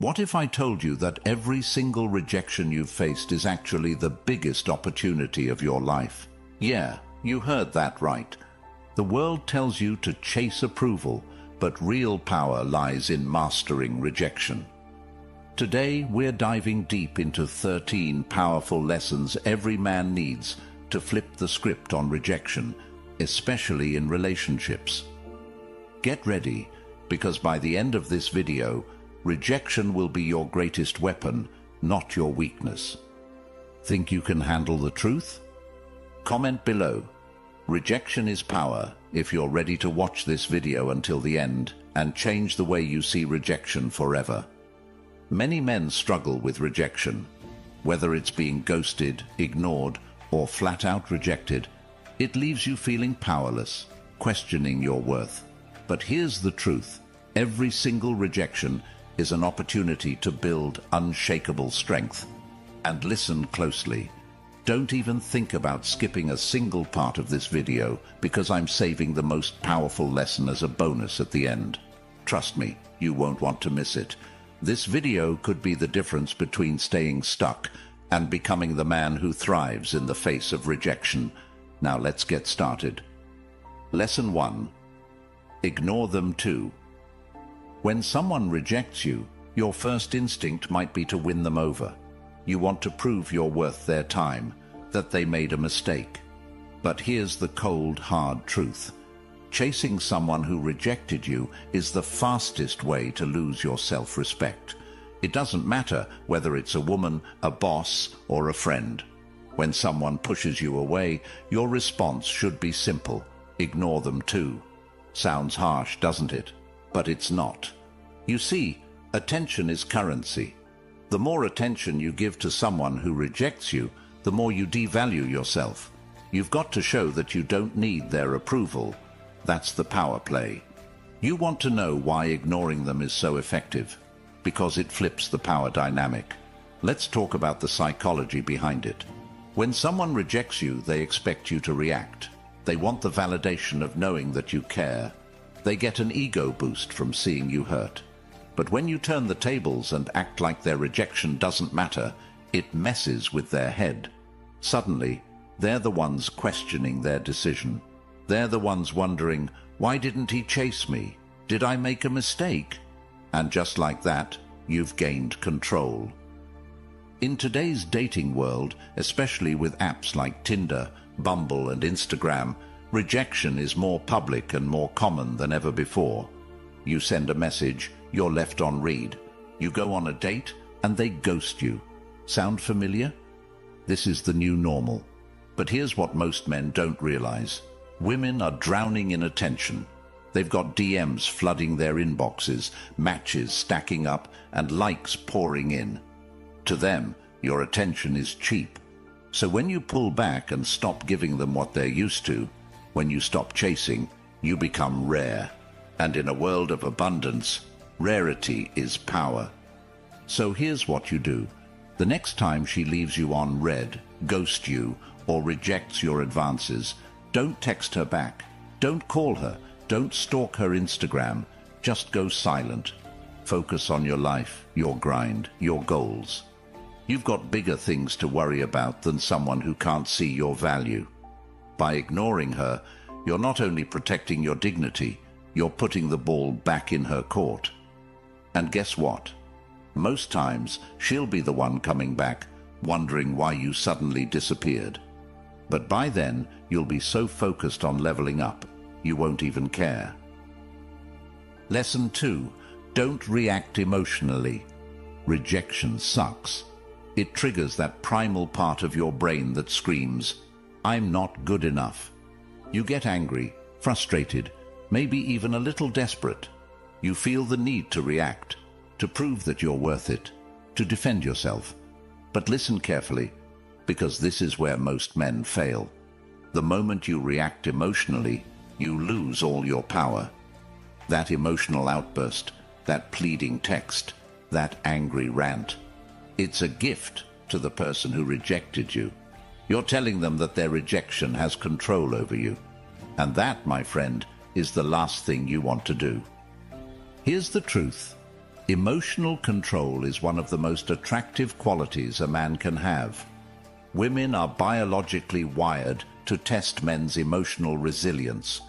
What if I told you that every single rejection you've faced is actually the biggest opportunity of your life? Yeah, you heard that right. The world tells you to chase approval, but real power lies in mastering rejection. Today, we're diving deep into 13 powerful lessons every man needs to flip the script on rejection, especially in relationships. Get ready, because by the end of this video, rejection will be your greatest weapon, not your weakness. Think you can handle the truth? Comment below. Rejection is power if you're ready to watch this video until the end and change the way you see rejection forever. Many men struggle with rejection. Whether it's being ghosted, ignored, or flat out rejected, it leaves you feeling powerless, questioning your worth. But here's the truth. Every single rejection is an opportunity to build unshakable strength. And listen closely. Don't even think about skipping a single part of this video because I'm saving the most powerful lesson as a bonus at the end. Trust me, you won't want to miss it. This video could be the difference between staying stuck and becoming the man who thrives in the face of rejection. Now let's get started. Lesson 1. Ignore them too. When someone rejects you, your first instinct might be to win them over. You want to prove you're worth their time, that they made a mistake. But here's the cold, hard truth. Chasing someone who rejected you is the fastest way to lose your self-respect. It doesn't matter whether it's a woman, a boss, or a friend. When someone pushes you away, your response should be simple. Ignore them too. Sounds harsh, doesn't it? But it's not. You see, attention is currency. The more attention you give to someone who rejects you, the more you devalue yourself. You've got to show that you don't need their approval. That's the power play. You want to know why ignoring them is so effective? Because it flips the power dynamic. Let's talk about the psychology behind it. When someone rejects you, they expect you to react. They want the validation of knowing that you care. They get an ego boost from seeing you hurt. But when you turn the tables and act like their rejection doesn't matter, it messes with their head. Suddenly, they're the ones questioning their decision. They're the ones wondering, why didn't he chase me? Did I make a mistake? And just like that, you've gained control. In today's dating world, especially with apps like Tinder, Bumble, and Instagram, rejection is more public and more common than ever before. You send a message, you're left on read. You go on a date, and they ghost you. Sound familiar? This is the new normal. But here's what most men don't realize. Women are drowning in attention. They've got DMs flooding their inboxes, matches stacking up, and likes pouring in. To them, your attention is cheap. So when you pull back and stop giving them what they're used to, when you stop chasing, you become rare. And in a world of abundance, rarity is power. So here's what you do. The next time she leaves you on red, ghosts you, or rejects your advances, don't text her back. Don't call her. Don't stalk her Instagram. Just go silent. Focus on your life, your grind, your goals. You've got bigger things to worry about than someone who can't see your value. By ignoring her, you're not only protecting your dignity, you're putting the ball back in her court. And guess what? Most times, she'll be the one coming back, wondering why you suddenly disappeared. But by then, you'll be so focused on leveling up, you won't even care. Lesson 2. Don't react emotionally. Rejection sucks. It triggers that primal part of your brain that screams, I'm not good enough. You get angry, frustrated, maybe even a little desperate. You feel the need to react, to prove that you're worth it, to defend yourself. But listen carefully, because this is where most men fail. The moment you react emotionally, you lose all your power. That emotional outburst, that pleading text, that angry rant, it's a gift to the person who rejected you. You're telling them that their rejection has control over you. And that, my friend, is the last thing you want to do. Here's the truth. Emotional control is one of the most attractive qualities a man can have. Women are biologically wired to test men's emotional resilience.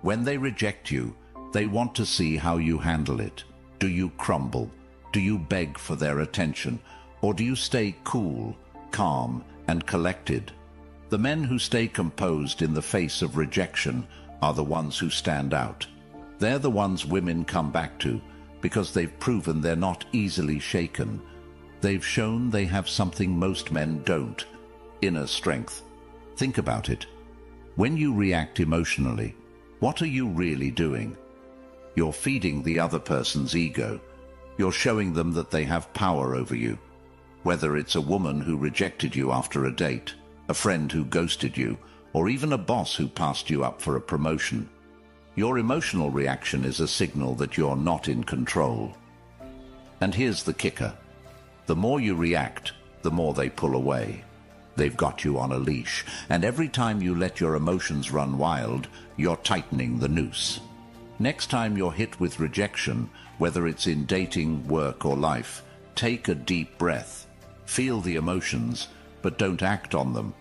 When they reject you, they want to see how you handle it. Do you crumble? Do you beg for their attention? Or do you stay cool, calm, and collected? The men who stay composed in the face of rejection are the ones who stand out. They're the ones women come back to because they've proven they're not easily shaken. They've shown they have something most men don't: inner strength. Think about it. When you react emotionally, what are you really doing? You're feeding the other person's ego. You're showing them that they have power over you. Whether it's a woman who rejected you after a date, a friend who ghosted you, or even a boss who passed you up for a promotion, your emotional reaction is a signal that you're not in control. And here's the kicker. The more you react, the more they pull away. They've got you on a leash, and every time you let your emotions run wild, you're tightening the noose. Next time you're hit with rejection, whether it's in dating, work, or life, take a deep breath. Feel the emotions, but don't act on them.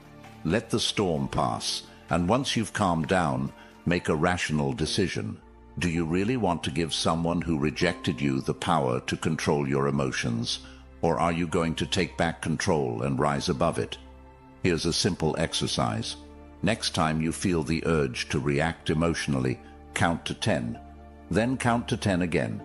Let the storm pass, and once you've calmed down, make a rational decision. Do you really want to give someone who rejected you the power to control your emotions, or are you going to take back control and rise above it? Here's a simple exercise. Next time you feel the urge to react emotionally, count to 10. Then count to 10 again.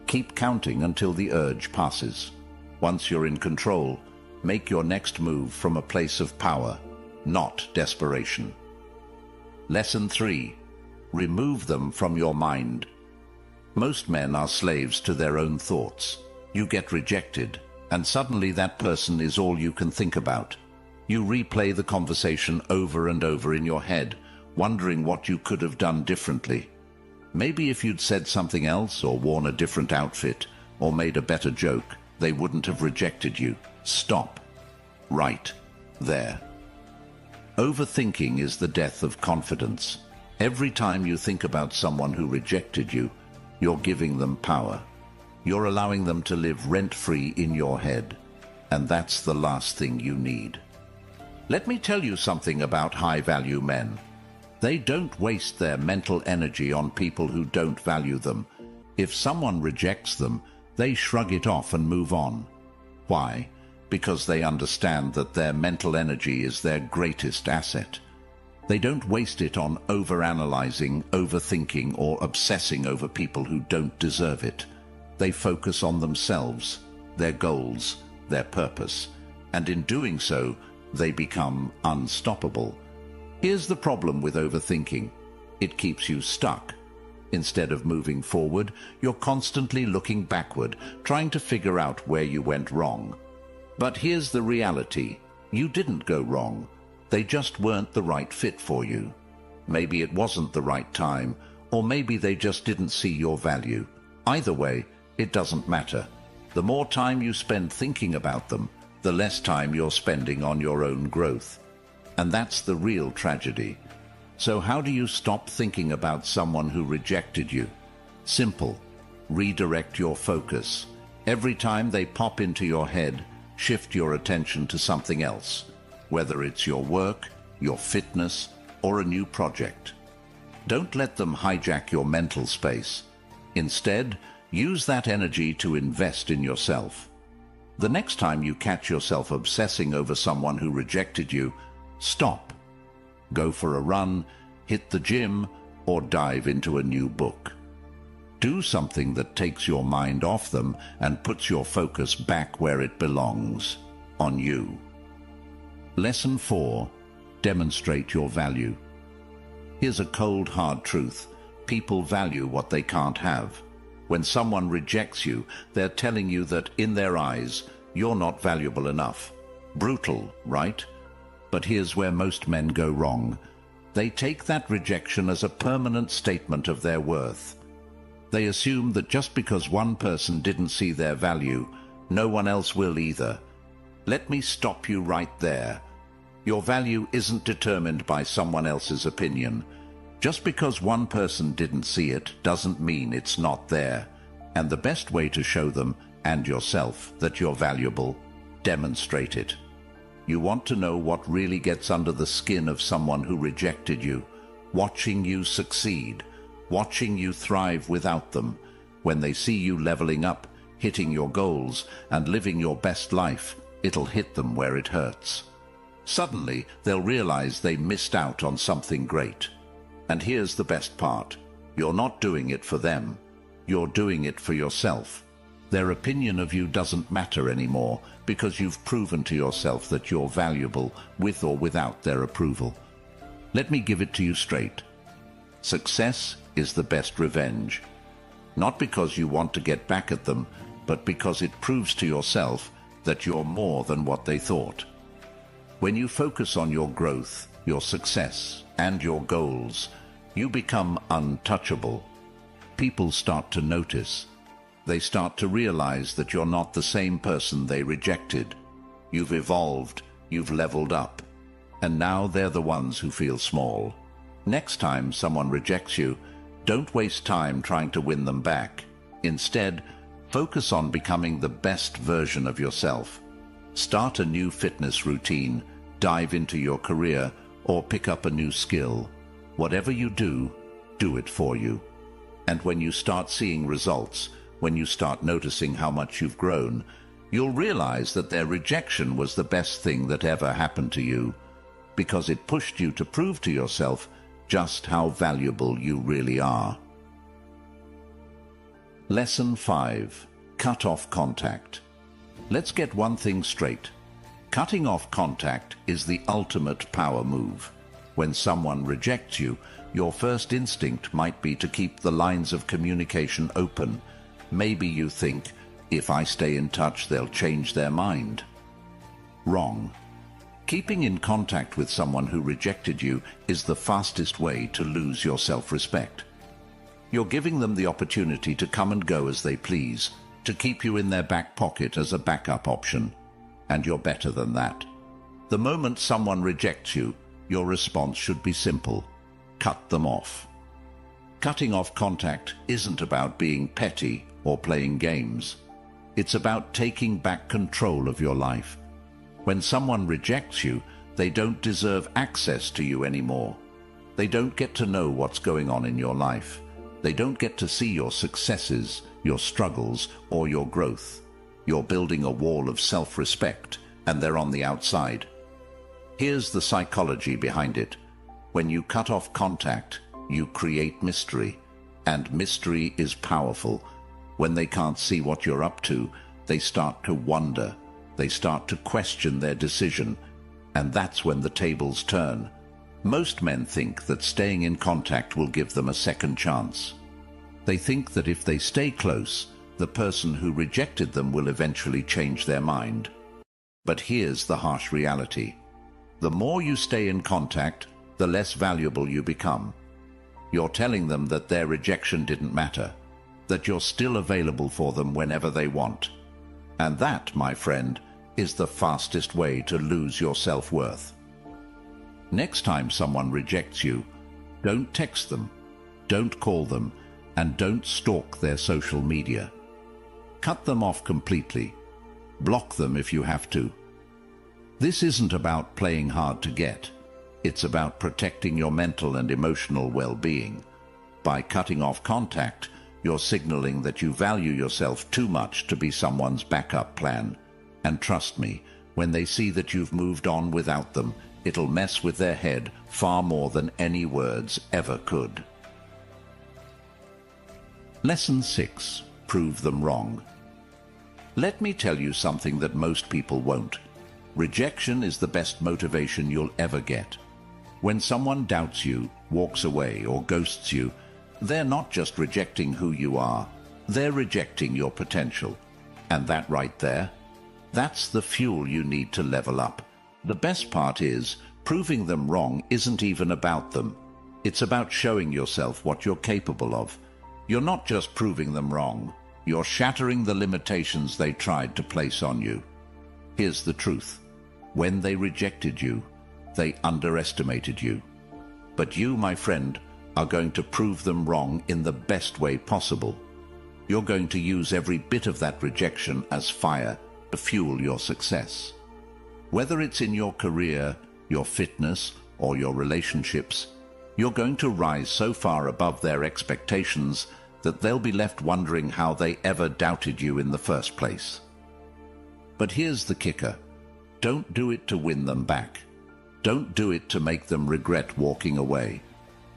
Keep counting until the urge passes. Once you're in control, make your next move from a place of power, not desperation. Lesson 3. Remove them from your mind. Most men are slaves to their own thoughts. You get rejected, and suddenly that person is all you can think about. You replay the conversation over and over in your head, wondering what you could have done differently. Maybe if you'd said something else, or worn a different outfit, or made a better joke, they wouldn't have rejected you. Stop. Right there. Overthinking is the death of confidence. Every time you think about someone who rejected you, you're giving them power. You're allowing them to live rent-free in your head. And that's the last thing you need. Let me tell you something about high-value men. They don't waste their mental energy on people who don't value them. If someone rejects them, they shrug it off and move on. Why? Because they understand that their mental energy is their greatest asset. They don't waste it on overanalyzing, overthinking, or obsessing over people who don't deserve it. They focus on themselves, their goals, their purpose, and in doing so, they become unstoppable. Here's the problem with overthinking. It keeps you stuck. Instead of moving forward, you're constantly looking backward, trying to figure out where you went wrong. But here's the reality. You didn't go wrong. They just weren't the right fit for you. Maybe it wasn't the right time, or maybe they just didn't see your value. Either way, it doesn't matter. The more time you spend thinking about them, the less time you're spending on your own growth. And that's the real tragedy. So how do you stop thinking about someone who rejected you? Simple. Redirect your focus. Every time they pop into your head, shift your attention to something else, whether it's your work, your fitness, or a new project. Don't let them hijack your mental space. Instead, use that energy to invest in yourself. The next time you catch yourself obsessing over someone who rejected you, stop. Go for a run, hit the gym, or dive into a new book. Do something that takes your mind off them and puts your focus back where it belongs, on you. Lesson 4. Demonstrate your value. Here's a cold, hard truth. People value what they can't have. When someone rejects you, they're telling you that, in their eyes, you're not valuable enough. Brutal, right? But here's where most men go wrong. They take that rejection as a permanent statement of their worth. They assume that just because one person didn't see their value, no one else will either. Let me stop you right there. Your value isn't determined by someone else's opinion. Just because one person didn't see it doesn't mean it's not there. And the best way to show them and yourself that you're valuable, demonstrate it. You want to know what really gets under the skin of someone who rejected you, watching you succeed, watching you thrive without them. When they see you leveling up, hitting your goals, and living your best life, it'll hit them where it hurts. Suddenly, they'll realize they missed out on something great. And here's the best part. You're not doing it for them. You're doing it for yourself. Their opinion of you doesn't matter anymore because you've proven to yourself that you're valuable with or without their approval. Let me give it to you straight. Success is the best revenge. Not because you want to get back at them, but because it proves to yourself that you're more than what they thought. When you focus on your growth, your success, and your goals, you become untouchable. People start to notice. They start to realize that you're not the same person they rejected. You've evolved, you've leveled up, and now they're the ones who feel small. Next time someone rejects you, don't waste time trying to win them back. Instead, focus on becoming the best version of yourself. Start a new fitness routine, dive into your career, or pick up a new skill. Whatever you do, do it for you. And when you start seeing results, when you start noticing how much you've grown, you'll realize that their rejection was the best thing that ever happened to you, because it pushed you to prove to yourself just how valuable you really are. Lesson 5. Cut off contact. Let's get one thing straight. Cutting off contact is the ultimate power move. When someone rejects you, your first instinct might be to keep the lines of communication open. Maybe you think, if I stay in touch, they'll change their mind. Wrong. Keeping in contact with someone who rejected you is the fastest way to lose your self-respect. You're giving them the opportunity to come and go as they please, to keep you in their back pocket as a backup option. And you're better than that. The moment someone rejects you, your response should be simple. Cut them off. Cutting off contact isn't about being petty or playing games. It's about taking back control of your life. When someone rejects you, they don't deserve access to you anymore. They don't get to know what's going on in your life. They don't get to see your successes, your struggles, or your growth. You're building a wall of self-respect, and they're on the outside. Here's the psychology behind it. When you cut off contact, you create mystery, and mystery is powerful. When they can't see what you're up to, they start to wonder. They start to question their decision, and that's when the tables turn. Most men think that staying in contact will give them a second chance. They think that if they stay close, the person who rejected them will eventually change their mind. But here's the harsh reality. The more you stay in contact, the less valuable you become. You're telling them that their rejection didn't matter, that you're still available for them whenever they want. And that, my friend, is the fastest way to lose your self-worth. Next time someone rejects you, don't text them, don't call them, and don't stalk their social media. Cut them off completely. Block them if you have to. This isn't about playing hard to get. It's about protecting your mental and emotional well-being. By cutting off contact, you're signaling that you value yourself too much to be someone's backup plan. And trust me, when they see that you've moved on without them, it'll mess with their head far more than any words ever could. Lesson 6. Prove them wrong. Let me tell you something that most people won't. Rejection is the best motivation you'll ever get. When someone doubts you, walks away, or ghosts you, they're not just rejecting who you are, they're rejecting your potential. And that right there, that's the fuel you need to level up. The best part is, proving them wrong isn't even about them. It's about showing yourself what you're capable of. You're not just proving them wrong, you're shattering the limitations they tried to place on you. Here's the truth. When they rejected you, they underestimated you. But you, my friend, are going to prove them wrong in the best way possible. You're going to use every bit of that rejection as fire to fuel your success. Whether it's in your career, your fitness, or your relationships, you're going to rise so far above their expectations that they'll be left wondering how they ever doubted you in the first place. But here's the kicker. Don't do it to win them back. Don't do it to make them regret walking away.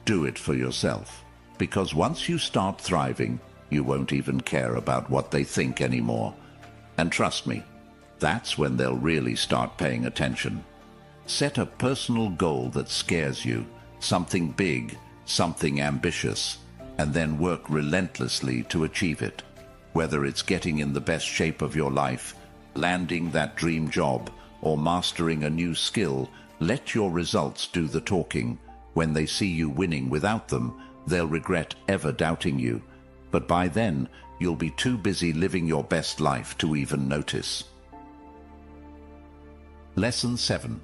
Do it for yourself. Because once you start thriving, you won't even care about what they think anymore. And trust me, that's when they'll really start paying attention. Set a personal goal that scares you, something big, something ambitious, and then work relentlessly to achieve it. Whether it's getting in the best shape of your life, landing that dream job, or mastering a new skill, let your results do the talking. When they see you winning without them, they'll regret ever doubting you. But by then, you'll be too busy living your best life to even notice. Lesson 7.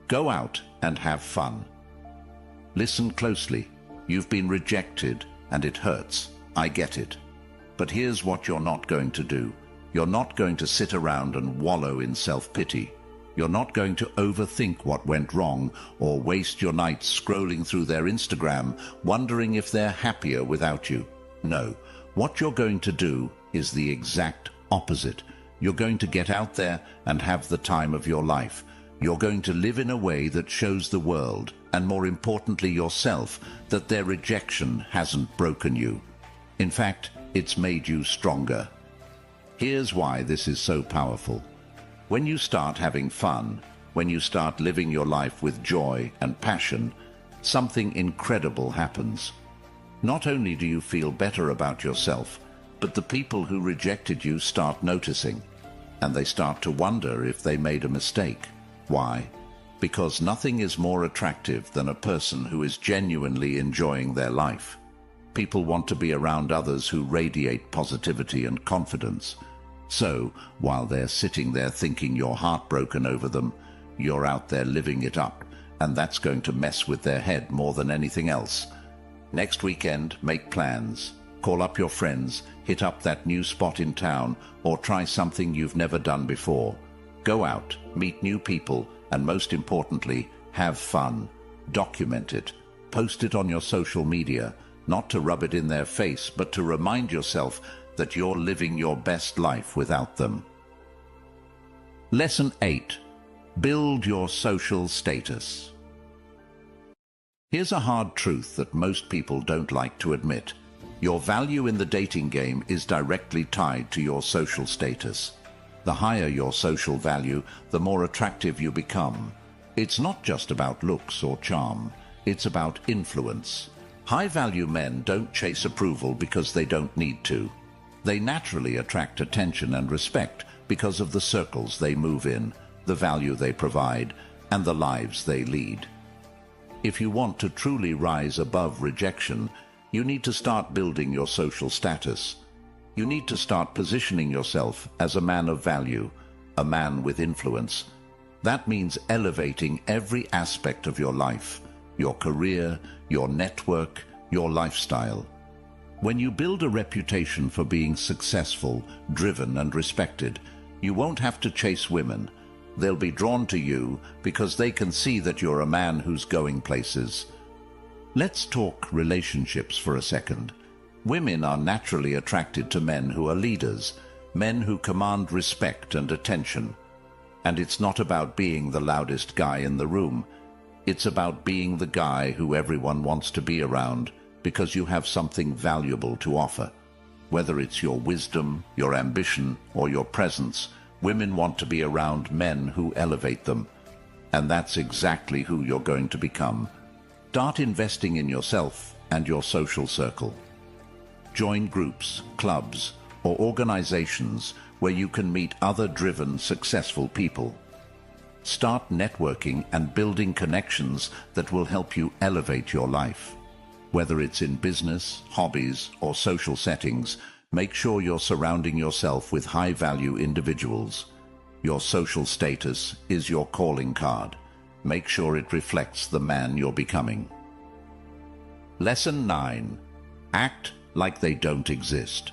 Go out and have fun. Listen closely. You've been rejected, and it hurts. I get it. But here's what you're not going to do. You're not going to sit around and wallow in self-pity. You're not going to overthink what went wrong or waste your nights scrolling through their Instagram, wondering if they're happier without you. No, what you're going to do is the exact opposite. You're going to get out there and have the time of your life. You're going to live in a way that shows the world, and more importantly yourself, that their rejection hasn't broken you. In fact, it's made you stronger. Here's why this is so powerful. When you start having fun, when you start living your life with joy and passion, something incredible happens. Not only do you feel better about yourself, but the people who rejected you start noticing, and they start to wonder if they made a mistake. Why? Because nothing is more attractive than a person who is genuinely enjoying their life. People want to be around others who radiate positivity and confidence. So, while they're sitting there thinking you're heartbroken over them, you're out there living it up, and that's going to mess with their head more than anything else. Next weekend, make plans. Call up your friends, hit up that new spot in town, or try something you've never done before. Go out, meet new people, and most importantly, have fun. Document it. Post it on your social media, not to rub it in their face, but to remind yourself that you're living your best life without them. Lesson 8. Build your social status. Here's a hard truth that most people don't like to admit. Your value in the dating game is directly tied to your social status. The higher your social value, the more attractive you become. It's not just about looks or charm. It's about influence. High-value men don't chase approval because they don't need to. They naturally attract attention and respect because of the circles they move in, the value they provide, and the lives they lead. If you want to truly rise above rejection, you need to start building your social status. You need to start positioning yourself as a man of value, a man with influence. That means elevating every aspect of your life, your career, your network, your lifestyle. When you build a reputation for being successful, driven, and respected, you won't have to chase women. They'll be drawn to you because they can see that you're a man who's going places. Let's talk relationships for a second. Women are naturally attracted to men who are leaders, men who command respect and attention. And it's not about being the loudest guy in the room. It's about being the guy who everyone wants to be around because you have something valuable to offer. Whether it's your wisdom, your ambition, or your presence, women want to be around men who elevate them. And that's exactly who you're going to become. Start investing in yourself and your social circle. Join groups, clubs, or organizations where you can meet other driven, successful people. Start networking and building connections that will help you elevate your life. Whether it's in business, hobbies, or social settings, make sure you're surrounding yourself with high-value individuals. Your social status is your calling card. Make sure it reflects the man you're becoming. Lesson 9. Act like they don't exist.